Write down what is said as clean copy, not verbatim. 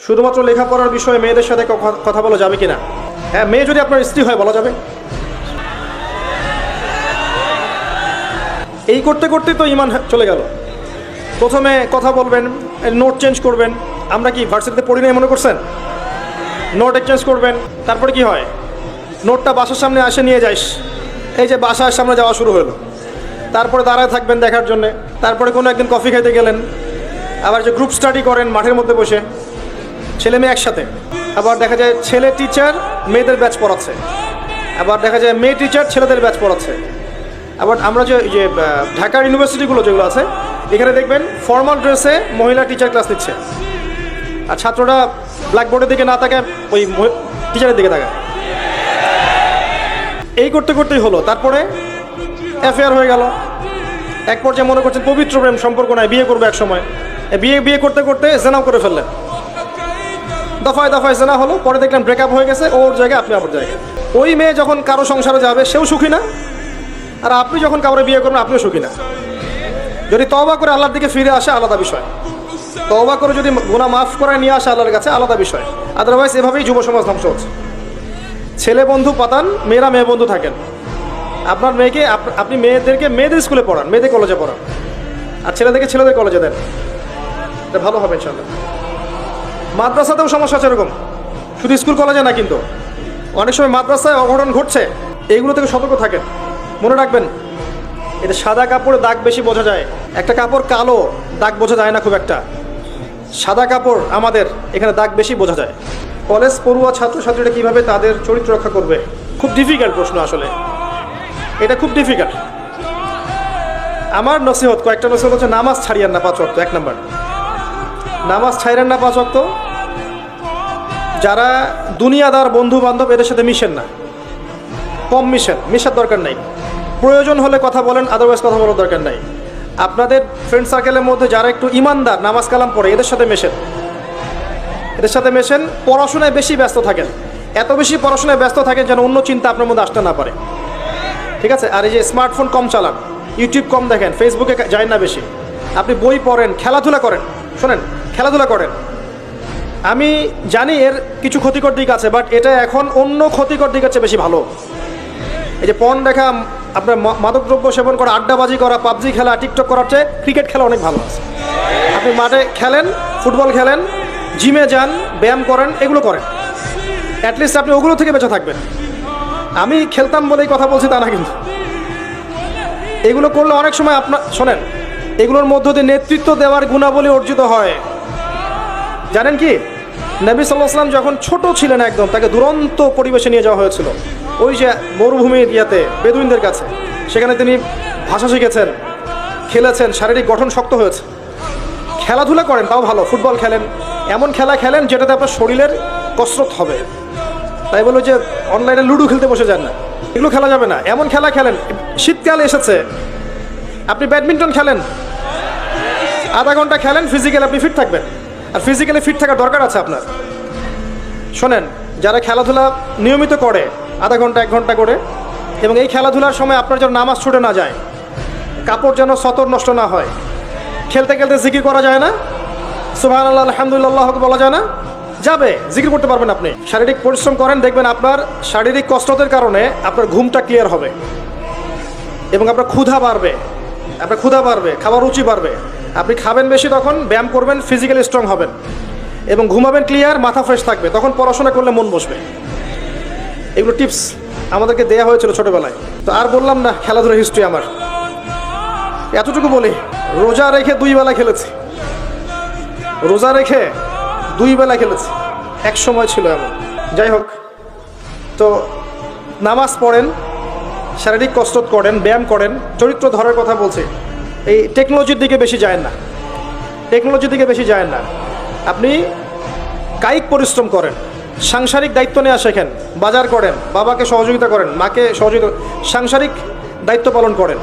শুধুমাত্র লেখাপড়ার বিষয়ে মেয়েদের সাথে কথা বলা যাবে কিনা? হ্যাঁ, মেয়ে যদি আপনার স্ত্রী হয় বলা যাবে। এই করতে করতেই তো ইমান চলে গেল। প্রথমে কথা বলবেন, নোট চেঞ্জ করবেন। আমরা কি ভার্সিটিতে পড়ি নাই মনে করছেন? নোট এক্সচেঞ্জ করবেন, তারপরে কি হয়, নোটটা বাসার সামনে আসে নিয়ে যাইস, এই যে বাসার সামনে যাওয়া শুরু হলো। তারপরে দাঁড়ায় থাকবেন দেখার জন্যে। তারপরে কোনো একদিন কফি খাইতে গেলেন। আবার যে গ্রুপ স্টাডি করেন মাঠের মধ্যে বসে, ছেলে মেয়ে একসাথে। আবার দেখা যায় ছেলে টিচার মেয়েদের ব্যাচ পড়াচ্ছে, আবার দেখা যায় মেয়ে টিচার ছেলেদের ব্যাচ পড়াচ্ছে। আবার আমরা যে ঢাকার ইউনিভার্সিটিগুলো যেগুলো আছে, এখানে দেখবেন ফর্মাল ড্রেসে মহিলা টিচার ক্লাস নিচ্ছে, আর ছাত্ররা ব্ল্যাকবোর্ডের দিকে না তাকায় ওই টিচারের দিকে তাকায়। এই করতে করতেই হলো, তারপরে অ্যাফেয়ার হয়ে গেল। এক পর্যায়ে মনে করছেন পবিত্র প্রেম সম্পর্ক নয়, বিয়ে করবে এক সময়। বিয়ে করতে করতে জেনাও করে ফেললেন, দফায় দফায় জেনা হলো। পরে দেখলেন ব্রেকআপ হয়ে গেছে, ওর জায়গায় আপনি আমার জায়গায়। ওই মেয়ে যখন কারো সংসারে যাবে সেও সুখী না, আর আপনি যখন কাউরে বিয়ে করবেন আপনিও সুখী না। যদি তওবা করে আল্লাহর দিকে ফিরে আসে আলাদা বিষয়, তওবা করে যদি গুনাহ মাফ করে নিয়ে আসে আল্লাহর কাছে আলাদা বিষয়। আদারওয়াইজ এভাবেই যুব সমাজ ধ্বংস হচ্ছে। ছেলে বন্ধু পাতান, মেয়েরা মেয়ে বন্ধু থাকেন। আপনার মেয়েকে আপনি মেয়েদেরকে মেয়েদের স্কুলে পড়ান, মেয়েদের কলেজে পড়ান, আর ছেলেদেরকে ছেলেদের কলেজে দেন, এটা ভালো হবে ইনশাআল্লাহ। মাদ্রাসাতেও সমস্যা আছে এরকম, শুধু স্কুল কলেজে না, কিন্তু অনেক সময় মাদ্রাসায় অঘটন ঘটছে। এইগুলো থেকে সতর্ক থাকেন। মনে রাখবেন, এটা সাদা কাপড়ে দাগ বেশি বোঝা যায়, একটা কাপড় কালো দাগ বোঝা যায় না খুব একটা। সাদা কাপড় আমাদের এখানে দাগ বেশি বোঝা যায়। কলেজ পড়ুয়া ছাত্রছাত্রীরা কীভাবে তাদের চরিত্র রক্ষা করবে? খুব ডিফিকাল্ট প্রশ্ন আসলে, এটা খুব ডিফিকাল্ট। আমার নসিহত, কয়েকটা নসিহত হচ্ছে, নামাজ ছাড়িয়েন না 5 ওয়াক্ত। 1 নম্বর, নামাজ ছাড়েন না 5 ওয়াক্ত। যারা দুনিয়াদার বন্ধু বান্ধব এদের সাথে মিশেন না, কম মিশার দরকার নাই। প্রয়োজন হলে কথা বলেন, আদারওয়াইজ কথা বলার দরকার নাই। আপনাদের ফ্রেন্ড সার্কেলের মধ্যে যারা একটু ইমানদার, নামাজ কালাম পড়ে, এদের সাথে মেশেন। পড়াশোনায় বেশি ব্যস্ত থাকেন, এত বেশি পড়াশোনায় ব্যস্ত থাকেন যেন অন্য চিন্তা আপনার মধ্যে আসতে না পারে, ঠিক আছে? আর এই যে স্মার্টফোন কম চালান, ইউটিউব কম দেখেন, ফেসবুকে যায় না বেশি। আপনি বই পড়েন, খেলাধুলা করেন। শোনেন, খেলাধুলা করেন। আমি জানি এর কিছু ক্ষতিকর দিক আছে, বাট এটা এখন অন্য ক্ষতিকর দিকের চেয়ে বেশি ভালো। এই যে পর্ন দেখা, আপনার মাদকদ্রব্য সেবন করা, আড্ডাবাজি করা, পাবজি খেলা, টিকটক করার চেয়ে ক্রিকেট খেলা অনেক ভালো আছে। আপনি মাঠে খেলেন, ফুটবল খেলেন, জিমে যান, ব্যায়াম করেন, এগুলো করেন। অ্যাটলিস্ট আপনি ওগুলো থেকে বেঁচে থাকবেন। আমি খেলতাম বলেই কথা বলছি তা না, কিন্তু এগুলো করলে অনেক সময় আপনার, শোনেন, এগুলোর মধ্য দিয়ে নেতৃত্ব দেওয়ার গুণাবলী অর্জিত হয়। জানেন কি, নবী সাল্লাল্লাহু আলাইহি ওয়াসাল্লাম যখন ছোট ছিলেন একদম, তাকে দুরন্ত পরিবেশে নিয়ে যাওয়া হয়েছিল, ওই যে মরুভূমির বেদুইনদের কাছে। সেখানে তিনি ভাষা শিখেছেন, খেলেছেন, শারীরিক গঠন শক্ত হয়েছে। খেলাধুলা করেন, তাও ভালো, ফুটবল খেলেন, এমন খেলা খেলেন যেটাতে আপনার শরীরের কসরত হবে। তাই বলো যে অনলাইনে লুডো খেলতে বসে যান না, এগুলো খেলা যাবে না। এমন খেলা খেলেন, শীতকাল এসেছে, আপনি ব্যাডমিন্টন খেলেন, আধা ঘন্টা খেলেন, ফিজিক্যালি আপনি ফিট থাকবেন। আর ফিজিক্যালি ফিট থাকার দরকার আছে আপনার। শোনেন, যারা খেলাধুলা নিয়মিত করে আধা ঘন্টা 1 ঘন্টা করে, এবং এই খেলাধুলার সময় আপনার যেন নামাজ ছুটে না যায়, কাপড় যেন সতর নষ্ট না হয়, খেলতে খেলতে জিকির করা যায় না, সুবহানাল্লাহ আলহামদুলিল্লাহ বলা যায় না, যাবে, জিকির করতে পারবেন আপনি। শারীরিক পরিশ্রম করেন, দেখবেন আপনার শারীরিক কসরতের কারণে আপনার ঘুমটা ক্লিয়ার হবে, এবং আপনার ক্ষুধা বাড়বে, খাবার রুচি বাড়বে। আপনি খাবেন বেশি, তখন ব্যায়াম করবেন, ফিজিক্যালি স্ট্রং হবেন, এবং ঘুমাবেন ক্লিয়ার, মাথা ফ্রেশ থাকবে, তখন পড়াশোনা করলে মন বসবে। এগুলো টিপস আমাদেরকে দেয়া হয়েছিল ছোটোবেলায়। তো আর বললাম না খেলাধুলার হিস্ট্রি আমার, এতটুকু বলি, রোজা রেখে 2 বেলা খেলেছি, এক সময় ছিল এমন। যাই হোক, তো নামাজ পড়েন, শারীরিক কসরত করেন, ব্যায়াম করেন, চরিত্র ধরার কথা বলছে। এই টেকনোলজির দিকে বেশি যায় না। আপনি কায়িক পরিশ্রম করেন, সাংসারিক দায়িত্ব নেওয়া শেখেন, বাজার করেন, বাবাকে সহযোগিতা করেন, মাকে সহযোগিতা, সাংসারিক দায়িত্ব পালন করেন।